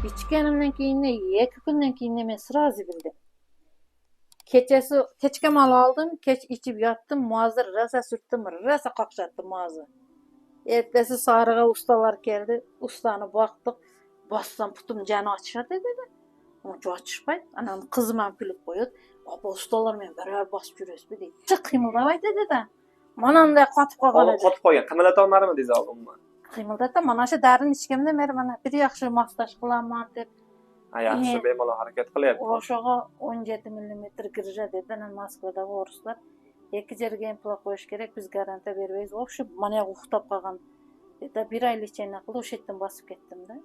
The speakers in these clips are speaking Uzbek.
İchganimdan keyin 2 kundan keyin men sразу bildim. Kechga mal aldım, kech ichib yotdim, muazzir rosa surtdim, rosa qaqshatdi muazzir. Ertasi sarığa ustalar keldi, ustani boqdik, bossam putum jani ochishadi dedi. Uncha ochishmaydi. Anam qizim ham kulib qo'yadi. Opa ustalar men baravar bosib yurasizmi deydi. Chiq qiymaldamaydi dedi. Mananday qotib qolgan edi. Qotib qolgan. Qimirlata olmadimi deysiz oldimmi? Qiymaldatda mana shu darini ichganimda men mana bir yaxshi massaj qilaman deb. Yaxshi bemalol harakat qilyapti. O'shaga 17 mm girja dedi. Moskvadagi o'rislar 2 yerga implant qo'yish kerak, biz garantiya bermaymiz. O'sha mana yoq uxtab qolgan. Dedi, bir oy lecheniya qildi, o'sha yerdan bosib ketdim-da.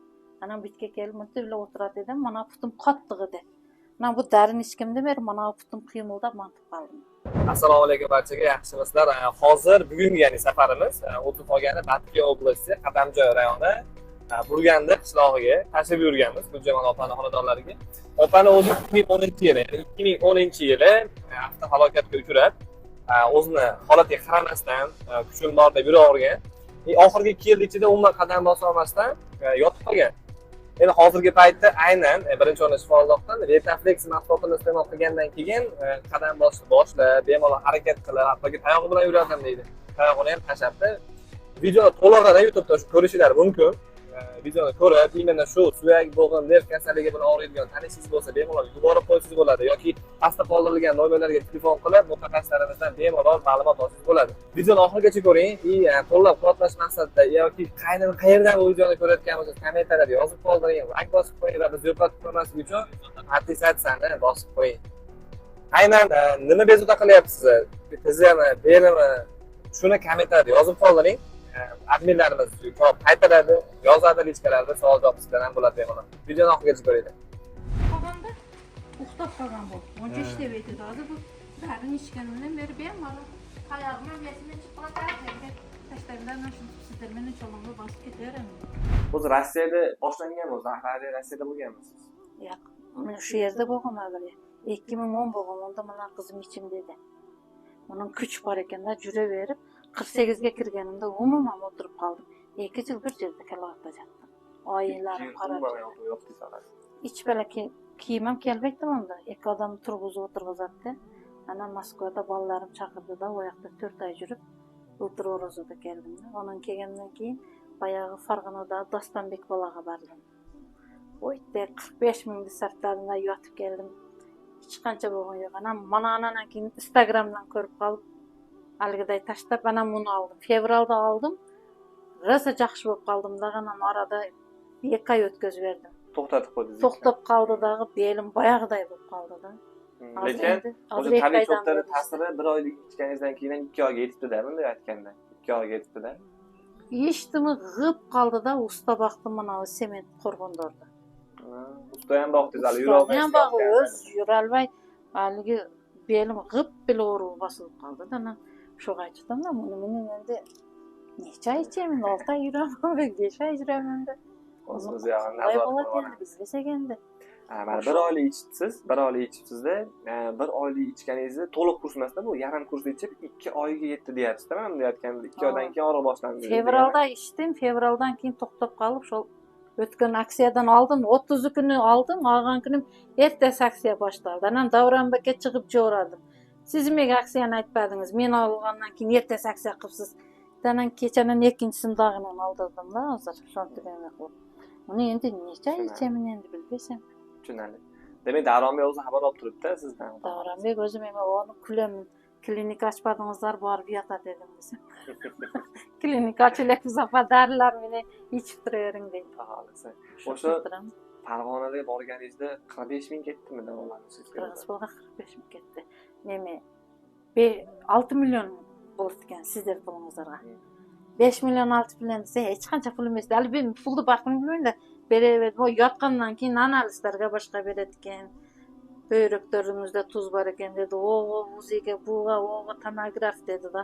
Ana bitga kelib, bunday o'tiradi dedim, mana putum qattiq edi. Mana bu darini ichganimda beri mana putum qiymildab mantib qoldim. Assalomu alaykum barchaga, yaxshimisizlar? Hozir bugungi ya'ni safarimiz o'tib olgani Batken oblasti, Qadamjoy rayoni, Burganda qishlog'iga tashrif yurganmiz, Guljaman opani xonadonlariga. Opani o'zi 2010-yili, ya'ni 2010-yili avtohalokatga uchrab, o'zini holatiga qaramasdan kuchim bor deb yuravergan. Oxirgi 2 yil ichida umuman qadam bosa olmasdan yotib qolgan. Endi hozirgi paytda aynan birinchi o'rinda shifoxonadan Retaflex mahsulotini iste'mol qilgandan keyin qadam bosishni boshlab, bemalol harakat qilib, hattoki tayog'i bilan yuraman deydi. Tayog'ini ham tashlabdi. Videoni to'lig'ini YouTube'da ko'rishingiz mumkin. Videoni ko'rib, imенно shu suyak bo'g'in nerv kasalligi bilan og'riydigan tanishingiz bo'lsa, bemalol yuborib qo'ysangiz bo'ladi yoki pastda qoldirilgan nomerlarga telefon qilib, mutaxassislarimizdan bemalol ma'lumot olsangiz bo'ladi. Videoni oxirigacha ko'ring, qo'llab-quvvatlash maqsadida yoki qayerdan bu videoni ko'rayotgan bo'lsangiz, kommentariyada yozib qoldiring, like bosib qo'ying va biz yo'qotib qo'ymaslik uchun attestatsiyani bosib qo'ying. Aynan nima bezovta qilyapsiz? Tizimi, belimi, shuni kommentariyada yozib qoldiring. Adminlarimiz javob qaytaradi, yozadi lichkalarda, savol javob qismlari bo'ladi bemalol. Videoni oxirigacha ko'ringlar. Qolganda uxtab qolgan bu. Uncha ishlab aytadi. Hozir bu darini ichganimdan beri bemalol qayog'imdan besini chiqib tashlayman, shuni sizlar meni cho'longa bosib ketaveraman. O'zi Rossiyada boshlangan o'zi, aholi Rossiyada bo'lganmisiz? Yo'q, men shu yerda bo'lganman bile. 2010 bo'lganda mana qizim ichim dedi. Uning kuch bor ekanda juraverib 48 ga kirganimda umuman o'tirib qoldim. 2 yil bir yerda kalovotda yotdim. Oyilarim qarab. Ich balaki kiyimim kelmaydi bunda. 2 odam turg'izib o'tirg'izadi. Ana Moskvada bolalarim chaqirdi-da, o yoqda 4 oy yurib o'tirib keldim. Onun kelgandan keyin bayog'i Farg'onada Dostonbek bolaga bordim. O yerda 45 ming sarflarida yotib keldim. Hech qancha bo'lgan yo'q. Mana anadan keyin Instagramdan ko'rib qolib algiday tashlab ana buni oldim. Fevralda oldim. Rosa yaxshi bo'lib qoldim. Dag'ana orada 2 oy o'tkazib berdim. To'xtatib qo'ydingiz. To'xtab qoldi dag'i, belim boyag'iday bo'lib qoldi-da. Lekin o'sha tabiiy cho'ptari ta'siri 1 oylik ichganingizdan keyin 2 oyga yetibdi-da, bunday aytganda. 2 oyga yetibdi-da. Eshitimi g'ib qoldi-da, usta boqdim mana sement qo'rg'ondorda. Usta ham boqdingiz, hali yurolmay. Men boqib o'z yurolmay, haligi belim g'ib biloru bosilib qoldi-da. Shu aytdim-da, buni endi necha oy ichaman, 6 oy yuraman, 5 oy yuraman-da. O'zingiz yog'ini nazorat qiling. Biz bilsak endi. Mana 1 oylik ichibsiz, 1 oylik ichibsiz-da, 1 oylik ichganingizni to'liq kurs emasda, bu yarim kurs ichib 2 oyga yetdi deyapsiz-da, men bunday aytganda 2 oydan keyin og'riq boshlandi. Fevralda ichdim, fevraldan keyin to'xtab qolib, shu o'tgan aksiyadan oldim, 30 kuni oldim, olgan kunim ertasi aksiya boshlandi. Anan Davronbekka chiqib jo'radim. Siz menga aksiyani aytmadingiz, men olgandan keyin ertasi aksiya qilibsiz. Danan kechaning 2-sini dag'ini oldirdim-da, hozir shunday qilib. Uni endi necha ichaman endi bilmasam. Tushunarli. Demak, Davronbek o'zi xabar olib turibdi sizdan. Davronbek o'zi men onu kulaman. Klinika ochmadingizlar, borib yotadi dedim desam. Klinika ochilak zafa darilar meni ichib turavering deydi. Xohlasa. O'sha Farg'onaga borganingizda 45 ming ketdimi davolanishingizga? Qirg'izistonga 45 ming ketdi. Men 6 million bo'lgan sizlar pulingizlarga. 5 million 6 million desa hech qancha pul emas. Hali men pulni baxtini bilmayman-da. Beraverdim. O yotgandan keyin analizlarga boshqa beradigan. Buyraklarimizda tuz bor ekan dedi. O o'ziga buga, o tomograf dedi-da.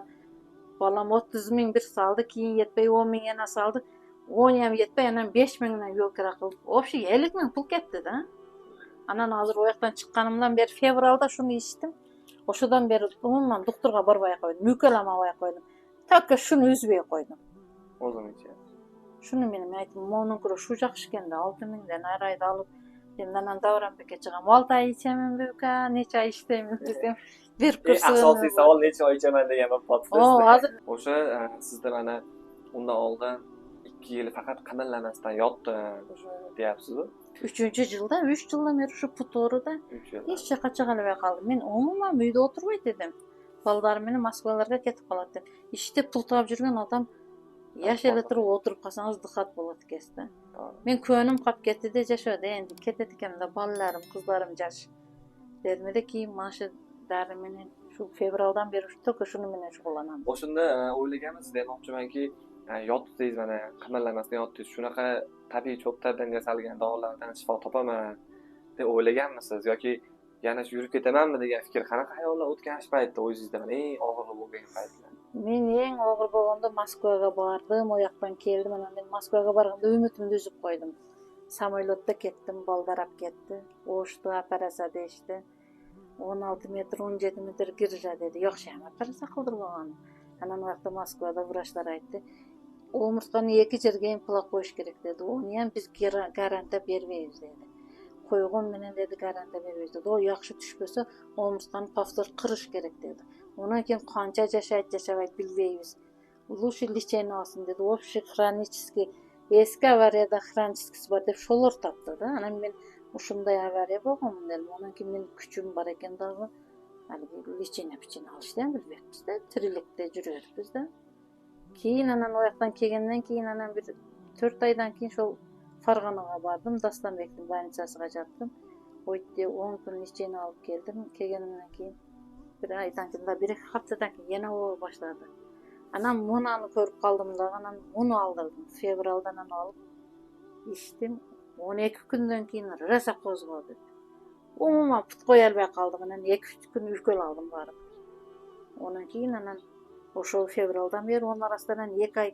Bolam 30 ming bir saldi, keyin yetmay 10 ming yana saldi. 10 ham yetmay, yana 5 mingdan yo'kra qilib. O'sha 50 ming pul ketdi-da. Anan hozir o yoqdan chiqqanimdan beri fevralda shuni eshitdim. O'shadan beri umuman doktorga bormay qo'ydim. Mukalamay qo'ydim. Takka shuni uzmay qo'ydim. O'zimcha. Shuni men aytdim, "Mo'nin ko'ra shu yaxshi ekanda, 6.000dan har oyda olib, mendan Davronbekka chiqam. 6 oy ichamanmi uka, necha oy ishlayman" desam, bir kursi. Asosiy savol necha oy ichaman degan bo'lib qolibdi. Hozir O'sha sizda mana undan oldin 2 yil faqat qimirlamasdan yotdim o'sha deyapsiz-ku. 3-yilda, 3 yildan beri shu putorida 3 yil. hech yoqqa chiqolmay qoldim. Men umuman uyda o'tirmay dedim. Bolalar meni Moskvalarga ketib qoladi. Ishda pul topib yurgan odam yashayla turib o'tirib qolsangiz diqqat bo'ladi kesda. Men ko'nglim qolib ketdi-da, jashada endi ketadi ekanda bolalarim, qizlarim jash. Dermidi keyin mana shu darim meni shu fevraldan beri только shuni bilan shug'ullanaman. O'shunda o'ylaganmiz, demoqchimanki, yotdingiz mana qimirlamasdan yotdingiz. Shunaqa tabiiy cho'plardan yasalgan dorilardan shifo topaman deb o'ylaganmisiz yoki yana yurib ketamanmi degan fikr qanaqa xayollar o'tgan shu paytda o'zingizda mana eng og'ir bo'lgan paytlar? Men eng og'ir bo'lganda Moskvaga bordim, o yoqdan keldim. Mana men Moskvaga borganda umidimni uzib qo'ydim. Samolyotda ketdim, bolalar olib ketdi. O'shda operatsiya deyishdi. 16 metr, 17 metr girja dedi. Yaxshi ham operatsiya qildirib olgan. Ana o yoqda Moskvada vrachlar aytdi. O'mirtqani 2 yerga implant qo'yish kerak dedi. Uni ham biz garantiya bermaymiz dedi. Qo'ygan menen dedi garantiya bermaymiz dedi. O yaxshi tushib o'mirtqani повтор qirish kerak dedi. Undan keyin qancha yashaydi bilmaymiz. Лучше лечение olsin dedi. Общий хронический eski avariyada xronический bor deb sholar topdi-da. Ana men shunday avariya bo'lganman dedim. Undan keyin men kuchim bor ekanda haligi lechение pichini olishni ham bilmayapmiz-da. Tirilikda yuribmiz-da. Keyin ana o yoqdan kelgandan keyin ana bir 4 oydan keyin shu Farg'onaga bordim, Dastonbekning больницasiga jatdim. O yerda 10 kun lechение olib keldim. Kelganimdan keyin bir aydan keyin, bir haftadan keyin yana o boshladi. Ana Munani ko'rib qoldim-da, ana Muni oldirdim. Fevraldan ana olib ichdim. 12 kundan keyin rosa qo'zg'aldi. Umuman put qo'ya olmay qoldim. Ana 2-3 kun ukol oldim borib. Ondan keyin ana o'sha fevraldan beri onun arasından 2 oy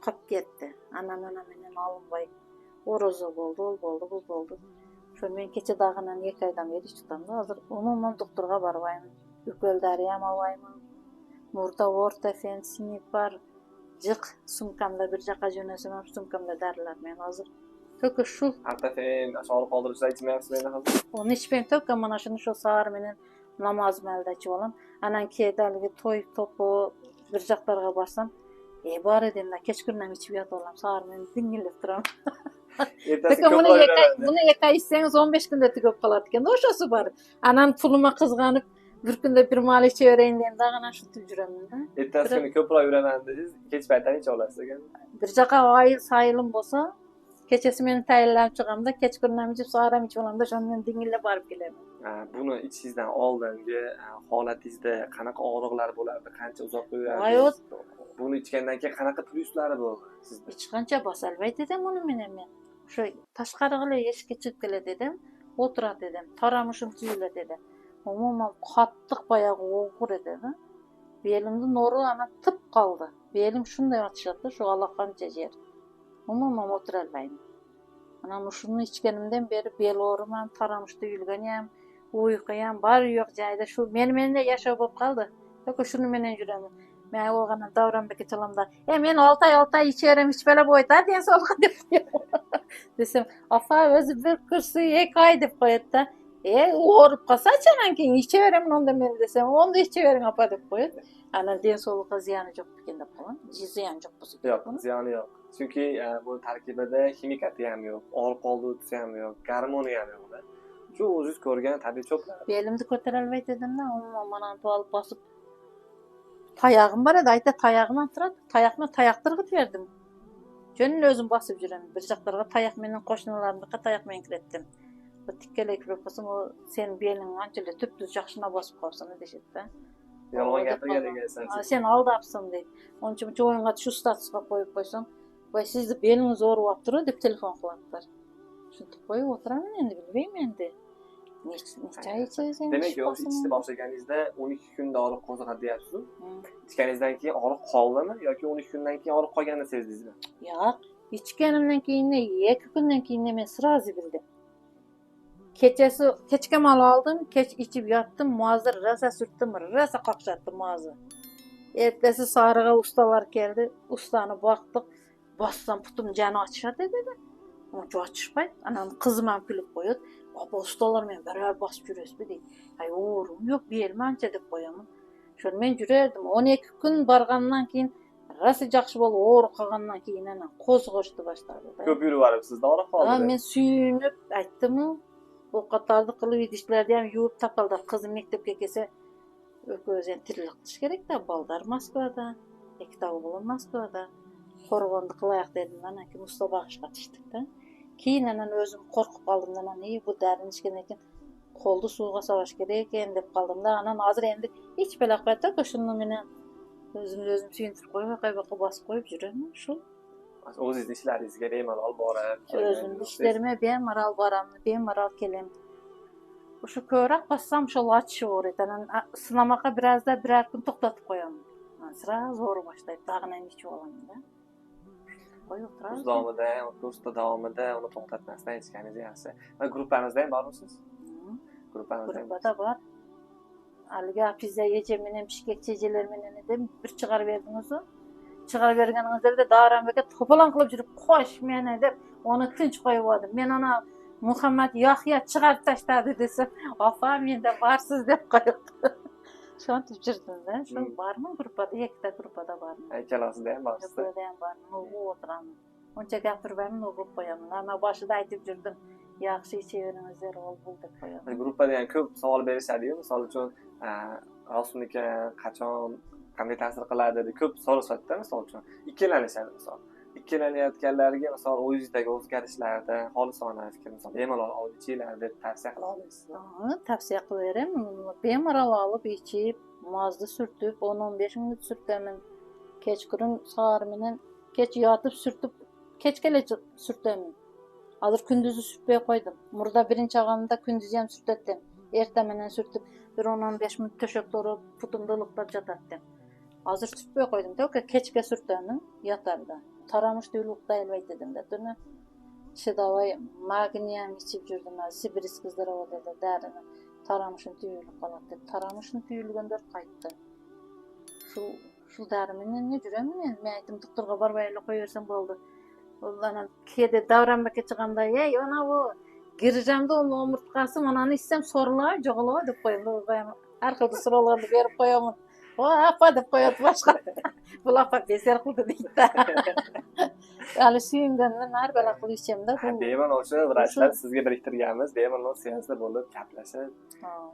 qolib ketdi. Ana menen olinmay. Orozo bo'ldi, ol bo'ldi, bu bo'ldi. Shu men kecha dag'inan 2 oydan beri tutamda. Hozir umuman doktorga bormayman. Ukoldari ham olmayman. Murda o'rta fensinib bor. Jiq sumkamda bir jaqa jo'nasam, sumkamda darilar men hozir. Только shu Artafen aşağı qoldirishlar ichmayapsiz endi hozir. Onu ichmayman, только mana shuni shu sahar menen namoz malda ichib olam. Anan kedaligi to'y to'pi bir jaqlarga borsam, bor edimda kechqurun ichib yotib olam. Sahar men dingillab turaman. Ertasi Buni 2 oy ichsangiz 15 kunda tugab qoladi ekan. O'shasi bor. Anan pulima qizg'anib bir kunda bir mal ichaverayim deganda ana shu tib yuraman-da. Ertasi kuni ko'proq yuraman dedingiz, kech paytdan icha olasiz ekan. Bir jaqa oyil sayilim bo'lsa, kechasi men tayinlab chiqamda, kechqurun ichib, sahar ichib olamda, shuni men dingillab borib kelaman. Buni ichishingizdan oldingi holatingizda qanaqa og'riqlar bo'lardi, qancha uzoq Voy, yurardingiz? Buni ichgandan keyin qanaqa plyuslari bo'ldi sizda? Hech qancha bosolmay dedim uni men. Shu tashqariga eshikka chiqib keladi dedim, o'tiradi dedim, taramushim tuyuladi dedi. Umuman qattiq boyag'i o'g'ir edi-da. Belimda nori ana tib qoldi. Belim shunday otishadi, shu allaqancha yer. Umuman o'tira olmayman. Ana shuni ichganimdan beri bel o'rim ham, taramushda yurgani ham, uyqu ham bor yo'q joyda shu menda yashab bo'lib qoldi. Yo'q shuni menen yuraman. Men o'g'ana Davronbekka chalamda, men 6 oy ichaveram, ichbalab o'ytadi, degan so'lqa deb desam, "Afa, o'zi bir kursi 2 oy deb qo'yadi-da. O'rib qolsa-chi, anan keyin ichaveram onda men desam, onda ichavering apa deb qo'yadi. Ana den so'lqa ziyoni yo'q ekan deb qo'ygan. Ziyoni yo'q bo'lsa. Yo'q, ziyoni yo'q. Chunki bu tarkibida ximikati ham yo'q, og'riq qoldiruvchisi ham yo'q, gormoni ham yo'q-da. Shu o'zingiz ko'rgan tabiiy cho'plar. Belimni ko'tara olmay dedim-da, umuman mana olib bosib tayog'im bor edi, ayta tayog'imdan turadi. Tayoqni tayoqtirib berdim. Jo'nni o'zim bosib yuraman. Bir joqlarga tayoq menen qo'shnilarimga tayoq men kiretdim. Bu tikkalay kirib qolsam, o sen beling anchalik tuptuz yaxshina bosib qolsan deshdi-da. Yolg'on gapirgan ekansan. Sen aldapsan deydi. Onun uchun o'yinga shu statusga qo'yib qo'ysam, "Voy, sizni belingiz o'rib turibdi" deb telefon qilyaptilar. Shuni qo'yib o'tiraman endi, bilmayman endi. Necha oy ichasiz? Demak, o'sha ichishni boshlaganingizda 12 kunda og'riq qo'zg'adi deyapsiz-ku. Ichganingizdan keyin og'riq qoldimi yoki 12 kundan keyin og'riq qolganini sezdingizmi? Yo'q, ichganimdan keyin 2 kundan keyin men sirazi bildim. Kechasi kechga mal oldim, kech ichib yotdim, mozir rosa surtdim, rosa qoqshatdim mozir. Ertasi sariga ustalar keldi, ustani boqdik. Bassam putum jani açışadi dedi. Uncha açışmaydi. Anam kızım ham kulib qo'yadi. Opa ustalar men beraber basıp yürüyüzbü deydi. Ay oğlum yok belim ancha deb qo'yaman. Şöyle men yürerdim. 12 kun bargandan keyin rasa yaxshi bo'lib o'g'ri qolgandan keyin ana qo'zg'ashni boshladi. Ko'p yurib boribsiz, og'riq Ha qoldi. men suyunib aytdim-ku. Ovqatlarni qilib idishlarni ham yuvib taqaldab qizim maktabga kelsa o'zing tirlik qilish kerak-da, baldar Moskvada, ikkita o'g'lim Moskvada. Qo'rg'onni qilayaq dedim, ana keyin musobaqaga chiqdik-da. Keyin ana o'zim qo'rqib qoldim, ana bu darin ichgandan keyin qo'lni suvga solash kerak ekan deb qoldim-da. Ana hozir endi hech bilaqayda shuni men o'zim suyuntirib qo'yib, qayerga bosib qo'yib yuraman shu. O'zingizni ishlaringizga bemalol borib, O'zim ishlarime bemalol boraman, bemalol kelaman. O'sha ko'rak bassam shu ochishib ana sinamaga birozda biror kun to'xtatib qo'yaman. Sразу zo'r boshlaydi, dag'ini ham ichib olaman-da. Qo'yib turadi. Kursda davomida uni to'xtatmasdan ichganingiz yaxshi. Va gruppangizda ham bormisiz? Gruppangizda ham Gruppada bor. Haligi pizza yechimini ham pishkek chejelermini deb bir chiqarib berdingiz-ku. Chiqarib berganingizda Davron aka to'polon qilib yurib, "Qo'sh meni" deb uni tinch qo'yib oldim. Men ana Muhammad Yahya chiqarib tashladi desam, "Opa, menda borsiz" deb qo'yibdi. Shunday yurdim-da. Shu bormi gruppada, ikkita gruppada bormi? ikkalasida ham borsiz. Gruppada ham bormi? U o'tiraman. Uncha gapirmayman, o'qib qo'yaman. Ana boshida aytib yurdim. Yaxshi ichaveringizlar, ol bul deb qo'yaman. Gruppada ham ko'p savol berishadi-yu, misol uchun, Rasulniki qachon qanday ta'sir qiladi deb ko'p so'rashadi-da, misol uchun. Ikkilanishadi misol. Ikkilanayotganlarga misol o'zingizdagi o'zgarishlardan xolisona fikr, misol bemalol olib ichinglar deb tavsiya qila olasiz. Tavsiya qilaveram. Bemalol olib ichib, mozda surtib, 10-15 minut surtaman. Kechqurun sahar bilan kech yotib surtib, kechgacha surtaman. Hozir kunduzi surtmay qo'ydim. Murda birinchi og'amda kunduzi ham surtatdim. Ertaminan surtib, bir 10-15 minut to'shakda urib, putumda liqtab jotatdim. Hozir surtmay qo'ydim-da, kechga surtaman, yotarda. Taramışda yuluqda elbet dedim de. Dün şidavay magniyam içip yurdum. Sibiris kızlara o dedi derini. Taramışın tüyülü kalat dedi. Taramışın tüyülü gönder kayıttı. Şu derimini ne cüremin? Ben aytım doktorga barbayla koyuyorsan boldu. Ondan kedi davranmaka çıkanda ey ona o gireceğimde onun omurtqası mananı istem sorular joğula dep koyayım. Arkada sıralarını berip koyamın. O apa dep koyat başka. Bu lapa beser qildi deydi. Hali suyungandan har bala qilib ichimda. Bemalol o'sha vrachlar sizga biriktirganmiz, bemalol seansda bo'lib gaplashib,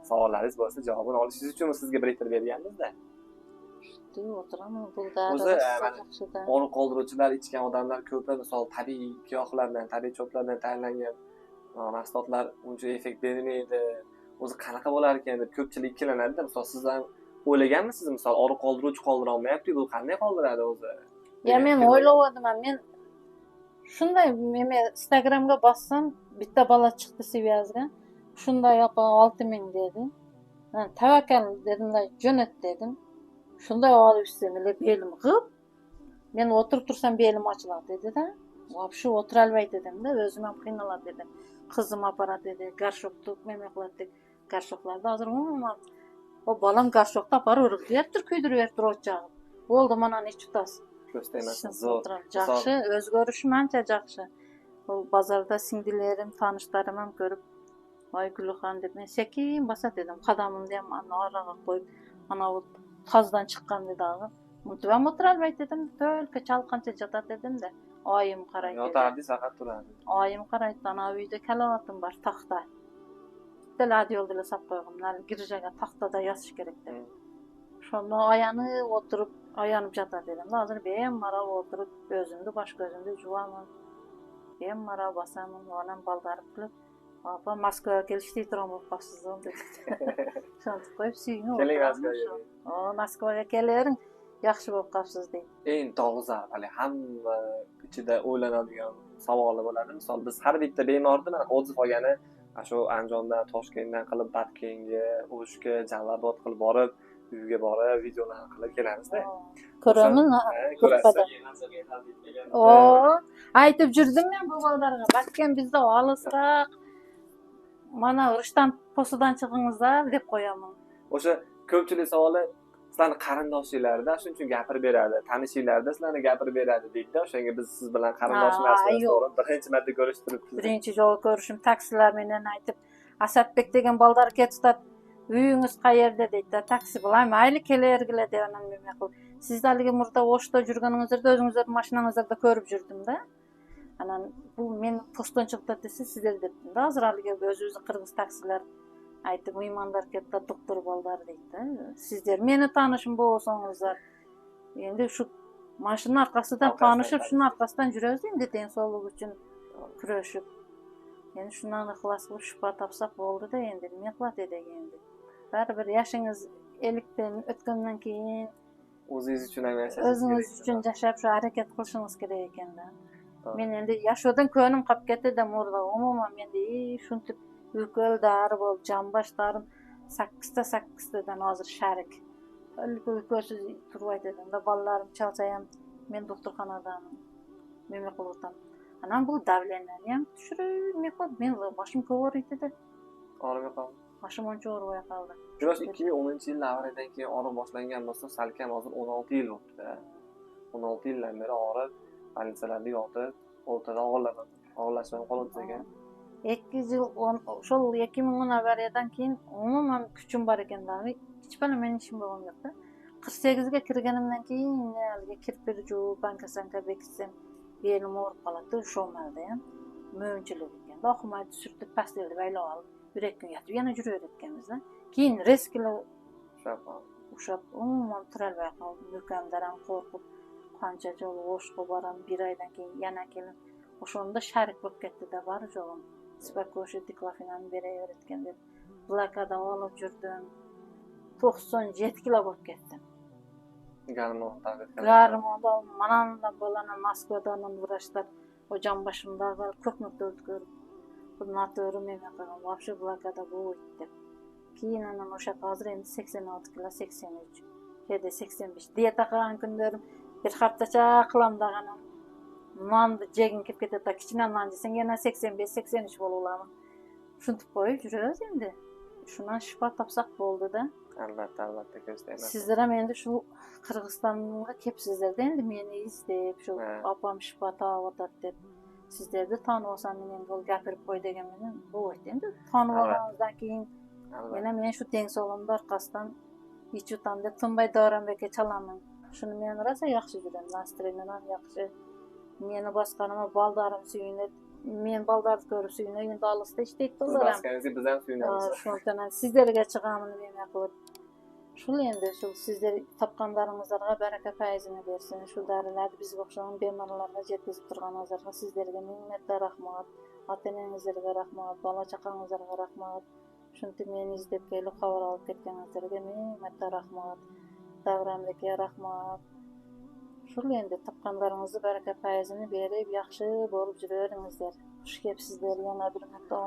savollaringiz bo'lsa javobini olishingiz uchun sizga biriktirib berganmiz-da. O'tiraman buldar. O'zi og'riq qoldiruvchilar ichgan odamlar ko'pi misol tabiiy giyohlardan, tabiiy cho'plardan tayyorlangan mahsulotlar uncha effekt bermaydi. O'zi qanaqa bo'lar ekan deb ko'pchilik ikkilanadi-da. Misol siz ham o'ylaganmisiz, misol og'riq qoldiruvchi qoldira olmayapti, bu qanday qoldiradi o'zi? Ya men o'yladim, men shunday men Instagramga bossam, bitta bola chiqdi svязga. Shunday yopa 6000 dedi. Men tavakkal dedim-da, jo'nat dedim. Shunday olib ishsam, belim g'ib. Men o'tirib tursam belim ochiladi dedi-da. Вообще o'tira olmaydi dedim-da, o'zim ham qiynaladi dedim. Qizim aparadi dedi, garshokni meme qiladi. Garshoklarda hozir umuman o balam garshokda aparib urib kuydirib o'chag'i. Bo'ldi, mana ne tutasiz. Ko'stayman. Yaxshi, o'zgarish ancha yaxshi. Bu bozorda singdilerim, tanishlarim ham ko'rib, "Voy Gulxon" deb men sekin bosat dedim. Qadamimni ham oraga qo'yib, mana bu tozdan chiqqan dedi. Mutvam o'tira olmaydi dedim. To'lka chalqancha jotat dedim-da. Oyim qaraydi. Yotardi, faqat turadi. Oyim qaraydi, ana uyda kalavatim bor, taxta. Tiladi yo'lda sap qo'yganlar, girjaga taxtada yozish kerak dedi. Shunda oyanib jotar dedim. Hozir bemalol o'tirib, o'zimni boshqa o'zimni juvaman. Bemalol bosaman, onam baldarib qilib, "Opa, Moskvaga kelishdi, trom bo'lib qolsiz" dedi. Shunday qo'yib suyunib. Keling Moskvaga. Moskvaga keling, yaxshi bo'lib qolsiz dedi. Eng dolzarb, hali hamma ichida o'ylanadigan savoli bo'ladi. Misol biz har bitta bemorni o'zi qolgani shu Andijondan, Toshkentdan qilib Batkenga, O'shga, Jalolobod qilib borib, uyga borib videolar qilib kelamiz-da. Ko'raman, ko'rpada. Aytib yurdim men bu bolalarga, Batken bizda olisroq. Mana urushdan posidan chiqingizlar deb qo'yaman. O'sha ko'pchilik savoli sizlarni qarindoshinglarda shuning uchun gapirib beradi, tanishinglarda sizlarni gapirib beradi deydi-da, o'shanga biz siz bilan qarindoshmasmiz, yo'q. to'g'ri? Birinchi marta ko'rishtiribmiz. Birinchi jol ko'rishim taksilar menen aytib, Asadbek degan baldar ketib, uyingiz qayerda deydi. Taksi bilan mayli kelergile deb anan nima qilib. Siz haligi murda O'shda jurganingizda o'zingizlar mashinangizda ko'rib jurdim-da. Anan bu men postonchilikda desa sizlar debdim-da. Hozir haligi o'zimizni qirg'iz taksilar aytib, mehmonlar ketdi, doktor baldar deydi. Sizlar meni tanishim bo'lsangizlar, endi shu mashina orqasidan tanishib, shuning orqasidan yuramiz endi tensog'lik uchun kurashib. Endi shundan ixlos qilib shuhbat topsak bo'ldi-da, endi nima qiladi edik endi. Baribir yashingiz 50dan o'tgandan keyin O'zingiz uchun ham yashashingiz o'zingiz uchun yashab shu harakat qilishingiz kerak ekan-da. Men endi yashodan ko'nglim qolib ketdi-da, murda umuman menda shuntib uyqildari bo'lib, jambashdarim 8tadan hozir sharik. Uyqusiz turib aytdim-da, bolalarim chalsa ham men doktorxonadan nima qilib o'tam. Anam bu davleniyani ham tushirmay qoldi. Men boshim ko'riydi-da. Og'rimay qoldi. Boshim ancha og'rib qoldi. Jurosh 2010-yil avriyadan keyin og'riq boshlangan bo'lsa, salkam hozir 16 yil o'tdi-da. 16 yildan beri og'rib, больницаlarda yotib, o'rtada og'irlashmay qoldi ekan. 2 yil o'shol 2010 avariyadan keyin umuman kuchim bor ekan-da. Hech qanday men ishim bo'lgan yo'q-da. 48 ga kirganimdan keyin haligi kirpirju, banka-sanka bekitsam belim og'rib qoladi, sho'malda ham mo'nchilik ekan. Do'xmaydi surtib pastelda baylab olib, yurakdan yotib yana yuraverganmiz-da. Keyin reskila o'shab umuman turolmay qoldim. Mukamdaram qo'rqib, qancha joy o'shqa boram, 1 oydan keyin yana kelib, o'shanda sharik bo'lib ketdi-da, bor joyim. Spakoshi diklofenani beravergan deb blokada olib yurdim. 97 kilo bo'lib ketdim. Garmonda mananda bolani Moskvadan urashlar, o jonboshimdagi ko'knukda o'tkirib, natori meni qilgan, вообще blokada bo'ldi. Keyin anan o'sha hozir endi 86 kilo, 83, keda 85. Diyeta qilgan kunlarim bir haftacha qilamdag'ana. Nonni jegin kelib ketadi, kichkina non desang yana 85-83 bo'laman. Shuntib qo'yib yuramiz endi. Shundan shifo topsak bo'ldi-da. Albatta ko'rsatayman. Sizlar ham endi shu Qirg'izistonga kelibsizlar-da, endi meni izlab, shu opam shifo topib deb. Sizlarni tanib olsam men endi gapirib qo'y degan men bo'ldi. Endi tanib olganimizdan keyin yana men shu tengsolimni orqasidan ichutam deb Tunbay Doranbekka chalaman. Shuni men rosa yaxshi ko'raman, nastroyenim ham yaxshi. Meni boshqarma baldarim suyunib, men baldarni ko'rib suyunib, endi olisda ishdek to'laram. Biz ham suyunamiz. Shundan sizlarga chiqaman nima qilib. Shu endi shu sizlar topganlaringizlarga baraka fayzini bersin. Shu dorilarni biz o'xshagan bemorlarga yetkazib turganingizlarga sizlarga minnatdor rahmat. Ota-onangizlarga rahmat, bola chaqangizlarga rahmat. Shunday meni izlab kelib xabar olib ketganingizlarga minnatdor rahmat. Davramga rahmat. Shu endi topganlaringizni baraka fayzini berib, yaxshi bo'lib yuraveringizlar. Xush kelibsizlar yana bir marta.